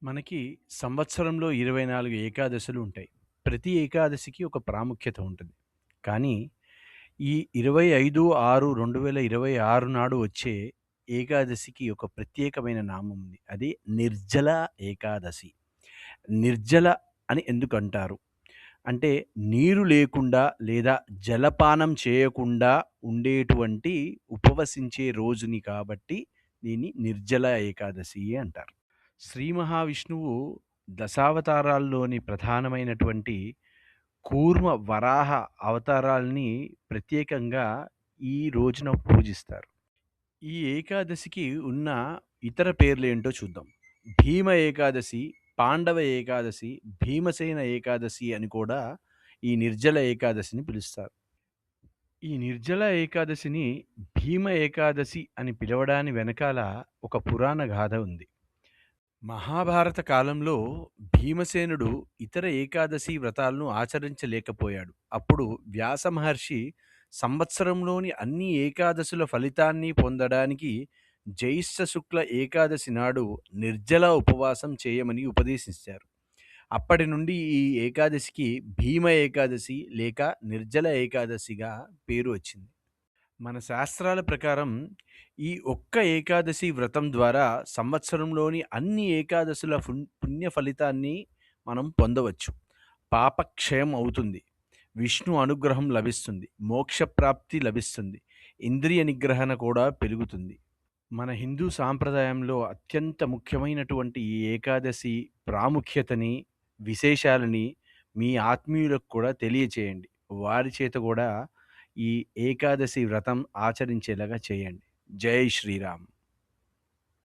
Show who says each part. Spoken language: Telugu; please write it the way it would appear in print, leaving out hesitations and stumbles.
Speaker 1: మనకి సంవత్సరంలో 24 ఏకాదశులు ఉంటాయి. ప్రతి ఏకాదశికి ఒక ప్రాముఖ్యత ఉంటుంది. కానీ ఈ 25/6/2026 నాడు వచ్చే ఏకాదశికి ఒక ప్రత్యేకమైన నామం ఉంది. అది నిర్జల ఏకాదశి. నిర్జల అని ఎందుకంటారు? అంటే నీరు లేకుండా లేదా జలపానం చేయకుండా ఉండేటువంటి ఉపవసించే రోజుని కాబట్టి దీన్ని నిర్జల ఏకాదశి అంటారు. శ్రీ మహావిష్ణువు దశావతారాల్లోని ప్రధానమైనటువంటి కూర్మ వరాహ అవతారాల్ని ప్రత్యేకంగా ఈ రోజున పూజిస్తారు. ఈ ఏకాదశికి ఉన్న ఇతర పేర్లేంటో చూద్దాం. భీమ ఏకాదశి, పాండవ ఏకాదశి, భీమసేన ఏకాదశి అని కూడా ఈ నిర్జల ఏకాదశిని పిలుస్తారు. ఈ నిర్జల ఏకాదశిని భీమ ఏకాదశి అని పిలవడాని వెనకాల ఒక పురాణ గాథ ఉంది. మహాభారత కాలంలో భీమసేనుడు ఇతర ఏకాదశి వ్రతాలను ఆచరించలేకపోయాడు. అప్పుడు వ్యాస మహర్షి సంవత్సరంలోని అన్ని ఏకాదశుల ఫలితాన్ని పొందడానికి జ్యేష్ఠ శుక్ల ఏకాదశి నాడు నిర్జల ఉపవాసం చేయమని ఉపదేశించారు. అప్పటి నుండి ఈ ఏకాదశికి భీమ ఏకాదశి లేక నిర్జల ఏకాదశిగా పేరు వచ్చింది. మన శాస్త్రాల ప్రకారం ఈ ఒక్క ఏకాదశి వ్రతం ద్వారా సంవత్సరంలోని అన్ని ఏకాదశుల పుణ్య ఫలితాన్ని మనం పొందవచ్చు. పాపక్షయం అవుతుంది. విష్ణు అనుగ్రహం లభిస్తుంది. మోక్షప్రాప్తి లభిస్తుంది. ఇంద్రియ నిగ్రహణ కూడా పెరుగుతుంది. మన హిందూ సాంప్రదాయంలో అత్యంత ముఖ్యమైనటువంటి ఈ ఏకాదశి ప్రాముఖ్యతని, విశేషాలని మీ ఆత్మీయులకు కూడా తెలియచేయండి. వారి చేత కూడా ఈ ఏకాదశి వ్రతం ఆచరించేలాగా చేయండి. జై శ్రీరామ్.